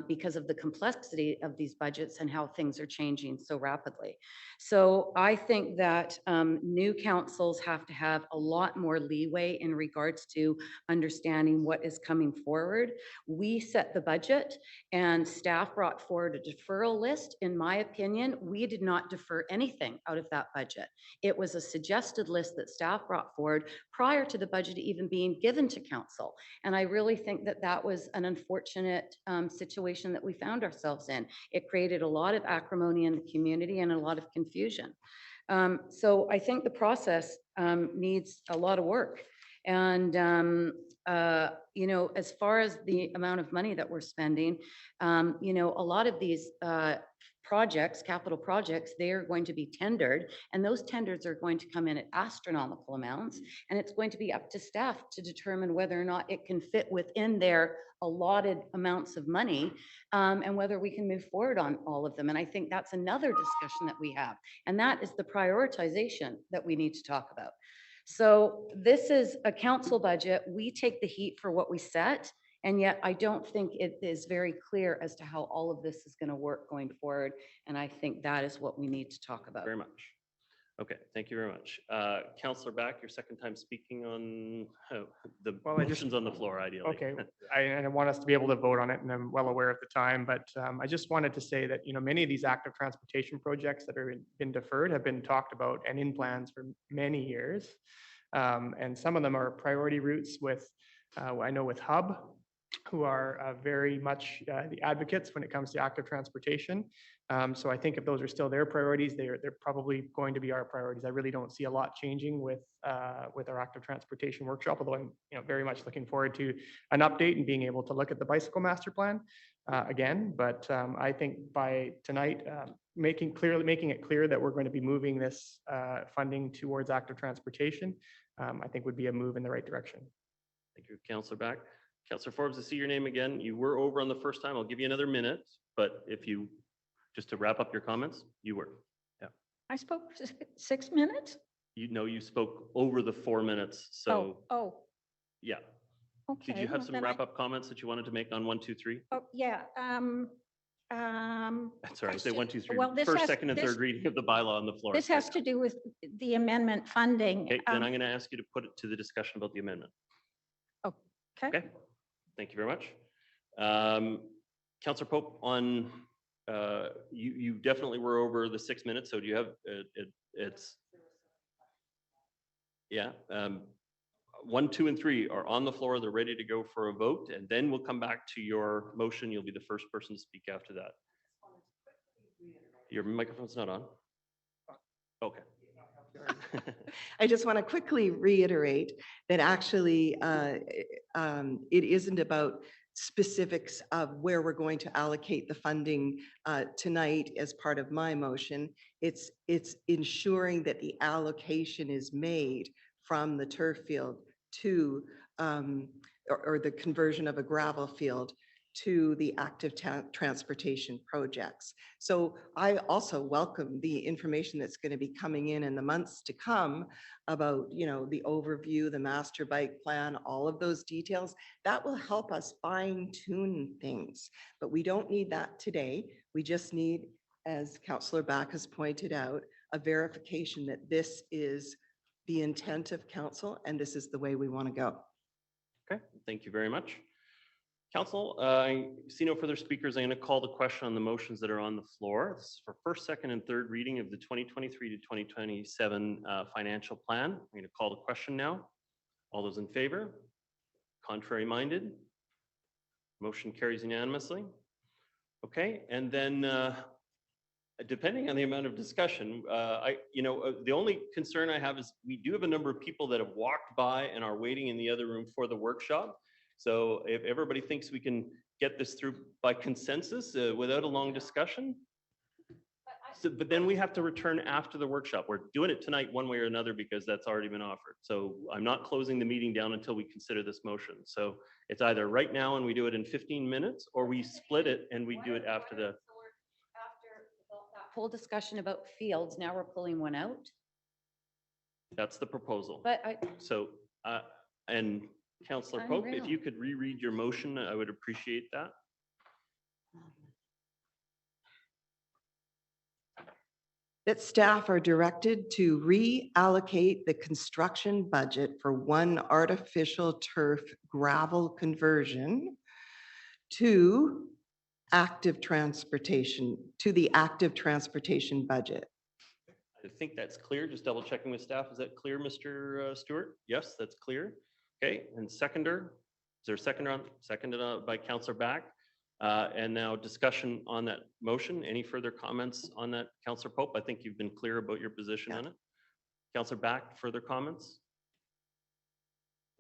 because of the complexity of these budgets and how things are changing so rapidly. So I think that new councils have to have a lot more leeway in regards to understanding what is coming forward. We set the budget and staff brought forward a deferral list. In my opinion, we did not defer anything out of that budget. It was a suggested list that staff brought forward prior to the budget even being given to council. And I really think that that was an unfortunate situation that we found ourselves in. It created a lot of acrimony in the community and a lot of confusion. So I think the process needs a lot of work. And, you know, as far as the amount of money that we're spending, you know, a lot of these projects, capital projects, they are going to be tendered, and those tenders are going to come in at astronomical amounts, and it's going to be up to staff to determine whether or not it can fit within their allotted amounts of money, and whether we can move forward on all of them. And I think that's another discussion that we have, and that is the prioritization that we need to talk about. So this is a council budget. We take the heat for what we set, and yet I don't think it is very clear as to how all of this is going to work going forward. And I think that is what we need to talk about. Very much. Okay, thank you very much. Councillor Back, your second time speaking on the motions on the floor, ideally. Okay, I want us to be able to vote on it, and I'm well aware of the time, but I just wanted to say that, you know, many of these active transportation projects that have been deferred have been talked about and in plans for many years. And some of them are priority routes with, I know with Hub, who are very much the advocates when it comes to active transportation. So I think if those are still their priorities, they're probably going to be our priorities. I really don't see a lot changing with our active transportation workshop, although I'm, you know, very much looking forward to an update and being able to look at the bicycle master plan again. But I think by tonight, making it clear that we're going to be moving this funding towards active transportation, I think would be a move in the right direction. Thank you, Councillor Back. Councillor Forbes, to see your name again. You were over on the first time. I'll give you another minute, but if you, just to wrap up your comments, you were. Yeah. I spoke 6 minutes? You know, you spoke over the 4 minutes, so. Oh, Yeah. okay. Did you have well, some then wrap up comments that you wanted to make on 1, 2, 3? Oh, yeah. That's all right. Say 1, 2, 3. Well, this First, has- second, and this- third reading of the bylaw on the floor. This has to do with the amendment funding. Okay, then I'm going to ask you to put it to the discussion about the amendment. Okay. Okay, thank you very much. Councillor Pope, on, you definitely were over the 6 minutes, so do you have, it's, yeah. 1, 2, and 3 are on the floor. They're ready to go for a vote, and then we'll come back to your motion. You'll be the first person to speak after that. Your microphone's not on? Okay. I just want to quickly reiterate that actually it isn't about specifics of where we're going to allocate the funding tonight as part of my motion. It's ensuring that the allocation is made from the turf field to, or the conversion of a gravel field to the active transportation projects. So I also welcome the information that's going to be coming in the months to come about, you know, the overview, the master bike plan, all of those details. That will help us fine tune things, but we don't need that today. We just need, as Councillor Back has pointed out, a verification that this is the intent of council and this is the way we want to go. Okay, thank you very much. Council, I see no further speakers. I'm going to call the question on the motions that are on the floor. This is for first, second, and third reading of the 2023 to 2027 financial plan. I'm going to call the question now. All those in favor? Contrary minded? Motion carries unanimously. Okay, and then depending on the amount of discussion, the only concern I have is we do have a number of people that have walked by and are waiting in the other room for the workshop. So if everybody thinks we can get this through by consensus without a long discussion, but then we have to return after the workshop. We're doing it tonight one way or another because that's already been offered. So I'm not closing the meeting down until we consider this motion. So it's either right now and we do it in 15 minutes, or we split it and we do it after the. Whole discussion about fields, now we're pulling one out. That's the proposal. But So, and Councillor Pope, if Unreal. you could reread your motion, I would appreciate that. That staff are directed to reallocate the construction budget for one artificial turf gravel conversion to active transportation, to the active transportation budget. I think that's clear. Just double checking with staff. Is that clear, Mr. Stewart? Yes, that's clear. Okay, and seconder, is there a seconder on, seconded by Councillor Back? And now discussion on that motion. Any further comments on that, Councillor Pope? I think you've been clear about your position on it. Councillor Back, further comments?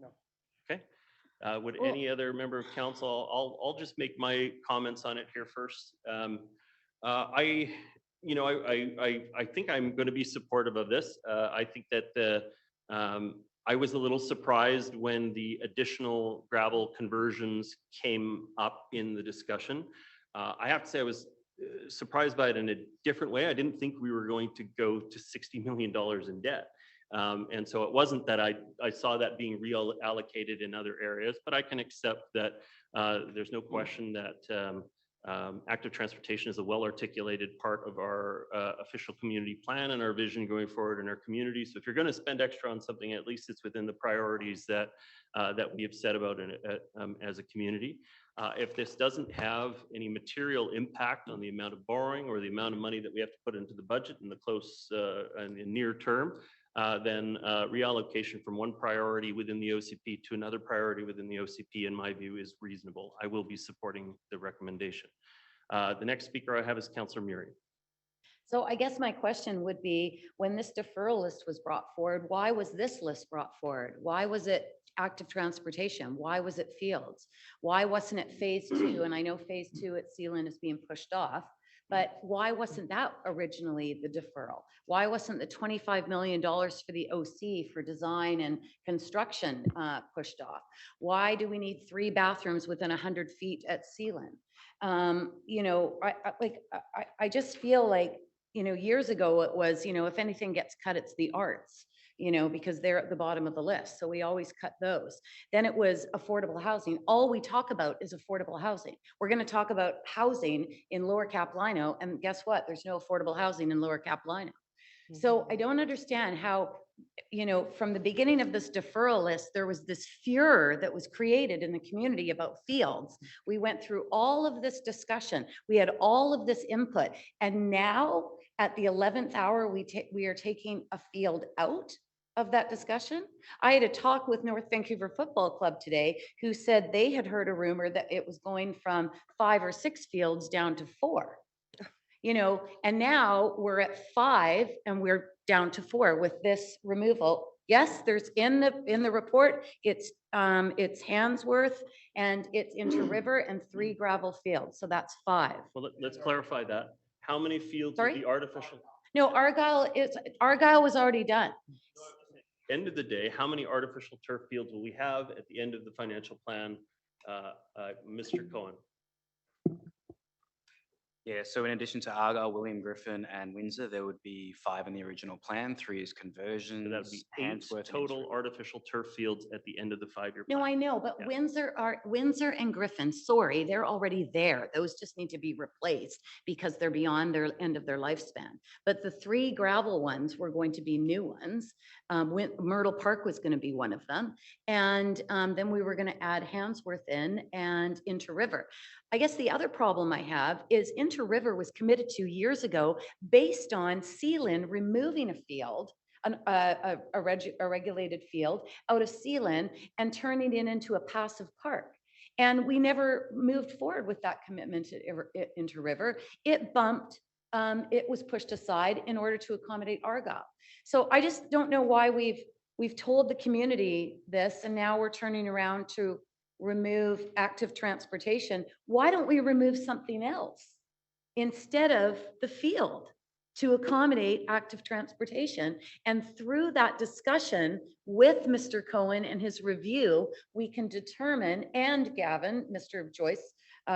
No. Okay. Would any other member of council, I'll just make my comments on it here first. I think I'm going to be supportive of this. I think that I was a little surprised when the additional gravel conversions came up in the discussion. I have to say I was surprised by it in a different way. I didn't think we were going to go to $60 million in debt. And so it wasn't that I saw that being reallocated in other areas, but I can accept that there's no question that active transportation is a well-articulated part of our official community plan and our vision going forward in our community. So if you're going to spend extra on something, at least it's within the priorities that we have set about as a community. If this doesn't have any material impact on the amount of borrowing or the amount of money that we have to put into the budget in the close and the near term, then reallocation from one priority within the OCP to another priority within the OCP, in my view, is reasonable. I will be supporting the recommendation. The next speaker I have is Councillor Murray. so I guess my question would be, when this deferral list was brought forward, why was this list brought forward? Why was it active transportation? Why was it fields? Why wasn't it phase 2? And I know phase 2 at Sealand is being pushed off, but why wasn't that originally the deferral? Why wasn't the $25 million for the OC for design and construction pushed off? Why do we need 3 bathrooms within 100 feet at Sealand? I just feel like, years ago it was, if anything gets cut, it's the arts, because they're at the bottom of the list. So we always cut those. Then it was affordable housing. All we talk about is affordable housing. We're going to talk about housing in Lower Caplino, and guess what? There's no affordable housing in Lower Caplino. So I don't understand how, from the beginning of this deferral list, there was this furor that was created in the community about fields. We went through all of this discussion. We had all of this input. And now at the 11th hour, we are taking a field out of that discussion. I had a talk with North Vancouver Football Club today, who said they had heard a rumor that it was going from 5 or 6 fields down to 4. And now we're at 5 and we're down to 4 with this removal. Yes, there's in the report, it's Handsworth and it's Inter River and 3 gravel fields. So that's 5. Well, let's clarify that. How many fields will Sorry? be artificial? No, Argyle was already done. End of the day, how many artificial turf fields will we have at the end of the financial plan, Mr. Cohen? Yeah, so in addition to Argyle, William Griffin and Windsor, there would be 5 in the original plan, 3 is So conversions. that would be 8 Handsworth and total Inter- artificial turf fields at the end of the 5-year No, plan. I know, but Yeah. Windsor and Griffin, sorry, they're already there. Those just need to be replaced because they're beyond their end of their lifespan. But the 3 gravel ones were going to be new ones. Myrtle Park was going to be one of them. And then we were going to add Handsworth in and Inter River. I guess the other problem I have is Inter River was committed to years ago based on Sealand removing a field a regulated field out of Sealand and turning it into a passive park. And we never moved forward with that commitment into River. It bumped, it was pushed aside in order to accommodate Argyle. So I just don't know why we've told the community this, and now we're turning around to remove active transportation. Why don't we remove something else instead of the field to accommodate active transportation? And through that discussion with Mr. Cohen and his review, we can determine, and Gavin, Mr. Joyce,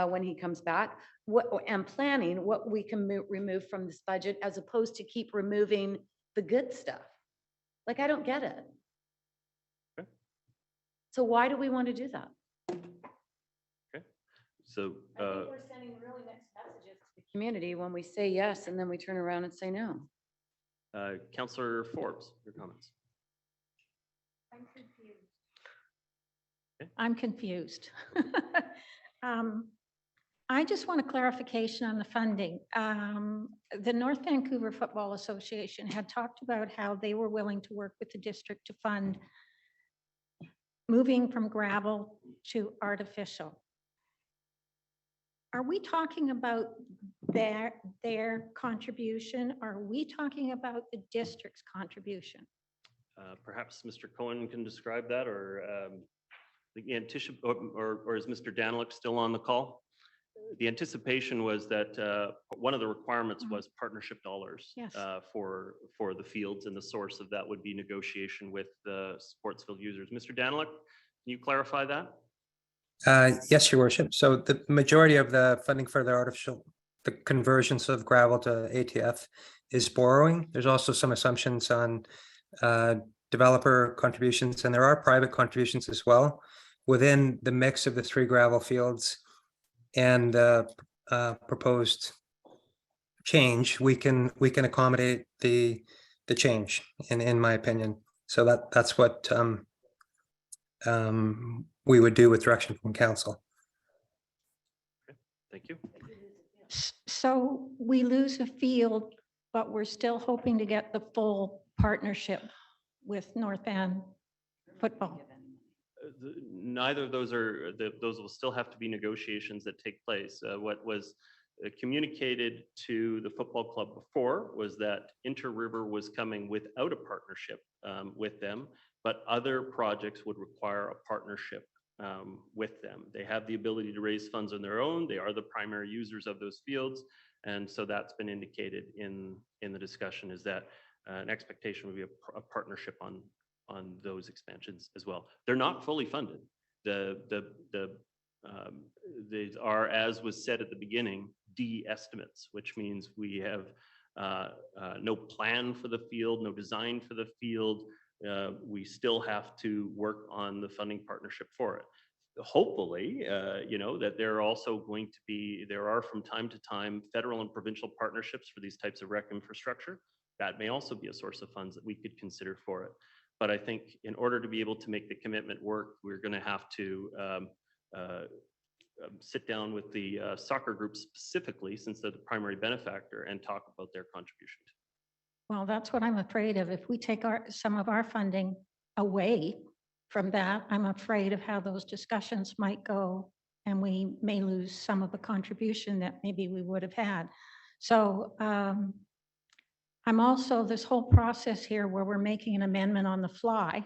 when he comes back, and planning what we can remove from this budget, as opposed to keep removing the good stuff. Like, I don't get it. Okay. So why do we want to do that? Okay. So, I think we're sending really mixed messages to the community when we say yes, and then we turn around and say no. Councillor Forbes, your comments. I'm confused. I'm confused. I just want a clarification on the funding. The North Vancouver Football Association had talked about how they were willing to work with the district to fund moving from gravel to artificial. Are we talking about their contribution? Are we talking about the district's contribution? Perhaps Mr. Cohen can describe that, or or is Mr. Danilick still on the call? The anticipation was that one of the requirements was partnership dollars. Yes. For the fields, and the source of that would be negotiation with the sports field users. Mr. Danilick, can you clarify that? Yes, your worship. So the majority of the funding for the conversions of gravel to ATF is borrowing. There's also some assumptions on developer contributions, and there are private contributions as well. Within the mix of the 3 gravel fields and the proposed change, we can accommodate the change, in my opinion. So that's what we would do with direction from council. Thank you. So we lose a field, but we're still hoping to get the full partnership with North Van Football. Neither of those those will still have to be negotiations that take place. What was communicated to the football club before was that Inter-River was coming without a partnership with them, but other projects would require a partnership with them. They have the ability to raise funds on their own. They are the primary users of those fields. And so that's been indicated in the discussion, is that an expectation would be a partnership on those expansions as well. They're not fully funded. These are, as was said at the beginning, estimates, which means we have no plan for the field, no design for the field. We still have to work on the funding partnership for it. Hopefully, that there are from time to time federal and provincial partnerships for these types of rec infrastructure. That may also be a source of funds that we could consider for it. But I think in order to be able to make the commitment work, we're going to have to sit down with the soccer group specifically, since they're the primary benefactor, and talk about their contribution. Well, that's what I'm afraid of. If we take some of our funding away from that, I'm afraid of how those discussions might go, and we may lose some of the contribution that maybe we would have had. So I'm also, this whole process here where we're making an amendment on the fly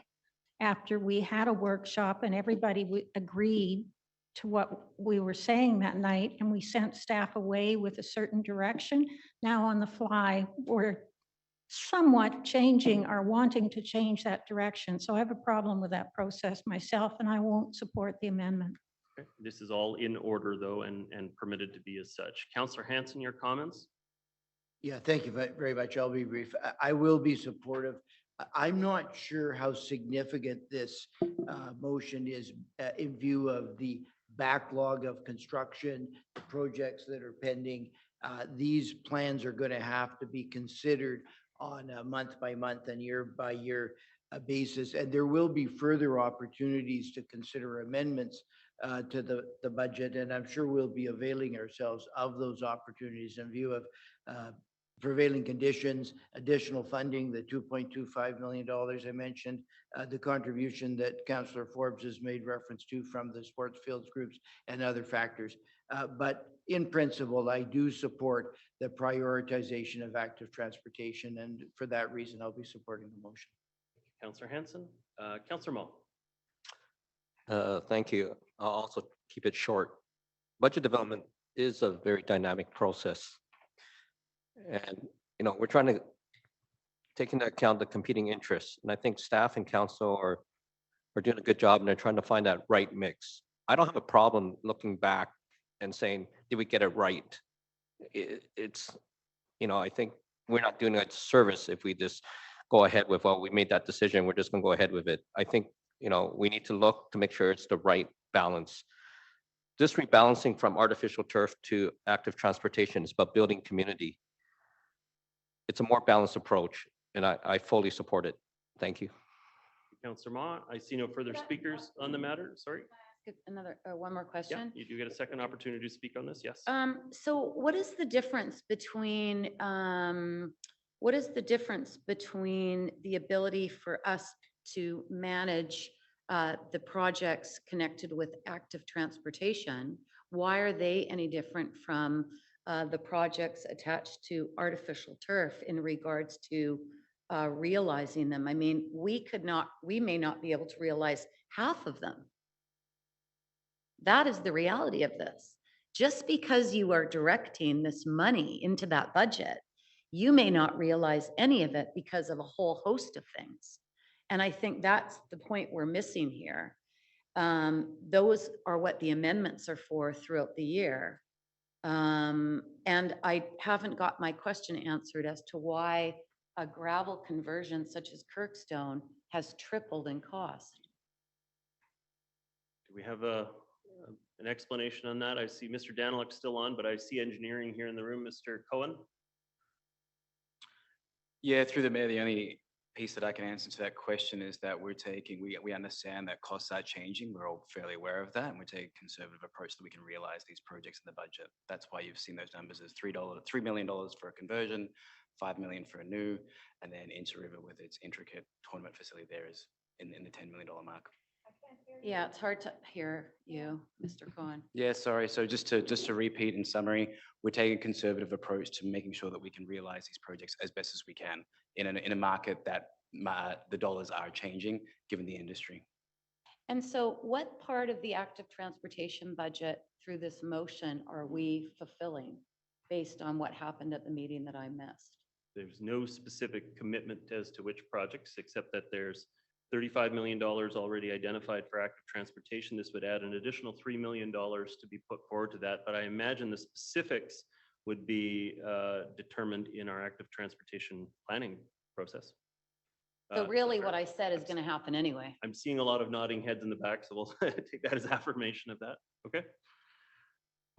after we had a workshop and everybody agreed to what we were saying that night, and we sent staff away with a certain direction. Now on the fly, we're somewhat changing or wanting to change that direction. So I have a problem with that process myself, and I won't support the amendment. Okay. This is all in order, though, and permitted to be as such. Councillor Hanson, your comments? Yeah, thank you very much. I'll be brief. I will be supportive. I'm not sure how significant this motion is in view of the backlog of construction projects that are pending. These plans are going to have to be considered on a month by month and year by year basis. And there will be further opportunities to consider amendments to the budget. And I'm sure we'll be availing ourselves of those opportunities in view of prevailing conditions, additional funding, the $2.25 million I mentioned, the contribution that Councillor Forbes has made reference to from the sports fields groups and other factors. But in principle, I do support the prioritization of active transportation, and for that reason, I'll be supporting the motion. Councillor Hanson, Councillor Mo. Thank you. I'll also keep it short. Budget development is a very dynamic process. And, we're trying to take into account the competing interests. And I think staff and council are doing a good job and they're trying to find that right mix. I don't have a problem looking back and saying, did we get it right? It's, I think we're not doing a service if we just go ahead with, well, we made that decision, we're just gonna go ahead with it. I think, we need to look to make sure it's the right balance. This rebalancing from artificial turf to active transportation is about building community. It's a more balanced approach, and I fully support it. Thank you. Councillor Ma, I see no further speakers on the matter. Sorry. Another, one more Yeah, question. you do get a second opportunity to speak on this. Yes. So what is the difference between, the ability for us to manage the projects connected with active transportation? Why are they any different from the projects attached to artificial turf in regards to realizing them? I mean, we may not be able to realize half of them. That is the reality of this. Just because you are directing this money into that budget, you may not realize any of it because of a whole host of things. And I think that's the point we're missing here. Those are what the amendments are for throughout the year. And I haven't got my question answered as to why a gravel conversion such as Kirkstone has tripled in cost. Do we have an explanation on that? I see Mr. Daniluk still on, but I see engineering here in the room. Mr. Cohen? Yeah, through the mayor, the only piece that I can answer to that question is that we understand that costs are changing. We're all fairly aware of that, and we take a conservative approach that we can realize these projects in the budget. That's why you've seen those numbers as $3 million for a conversion, $5 million for a new, and then Inter-River with its intricate tournament facility there is in the $10 million mark. Yeah, it's hard to hear you, Mr. Cohen. Yeah, sorry. So just to repeat in summary, we're taking a conservative approach to making sure that we can realize these projects as best as we can in a market that the dollars are changing given the industry. And so what part of the active transportation budget through this motion are we fulfilling based on what happened at the meeting that I missed? There's no specific commitment as to which projects, except that there's $35 million already identified for active transportation. This would add an additional $3 million to be put forward to that. But I imagine the specifics would be determined in our active transportation planning process. So really what I said is going to happen anyway. I'm seeing a lot of nodding heads in the back, so we'll take that as affirmation of that. Okay.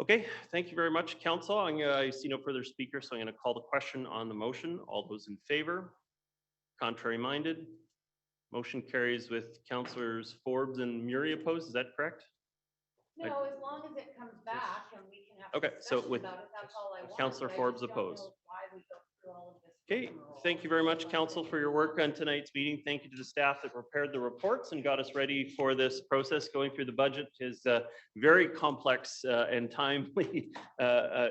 Okay, thank you very much, Council. I see no further speakers, so I'm going to call the question on the motion. All those in favor? Contrary minded? Motion carries with Councillors Forbes and Murray opposed. Is that correct? No, as long as it comes back and we can have. Okay, so with that's all I want. Councillor but I Forbes just don't opposed. know why we go through all of this Okay, rigmarole. thank you very much, Council, for your work on tonight's meeting. Thank you to the staff that prepared the reports and got us ready for this process. Going through the budget is a very complex and timely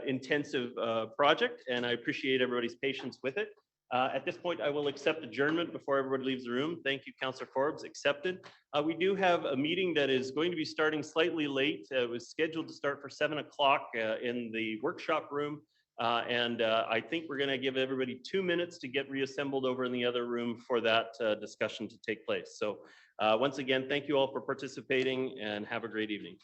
intensive project, and I appreciate everybody's patience with it. At this point, I will accept adjournment before everybody leaves the room. Thank you, Councillor Forbes, accepted. We do have a meeting that is going to be starting slightly late. It was scheduled to start for 7 o'clock in the workshop room. And I think we're going to give everybody 2 minutes to get reassembled over in the other room for that discussion to take place. So once again, thank you all for participating and have a great evening.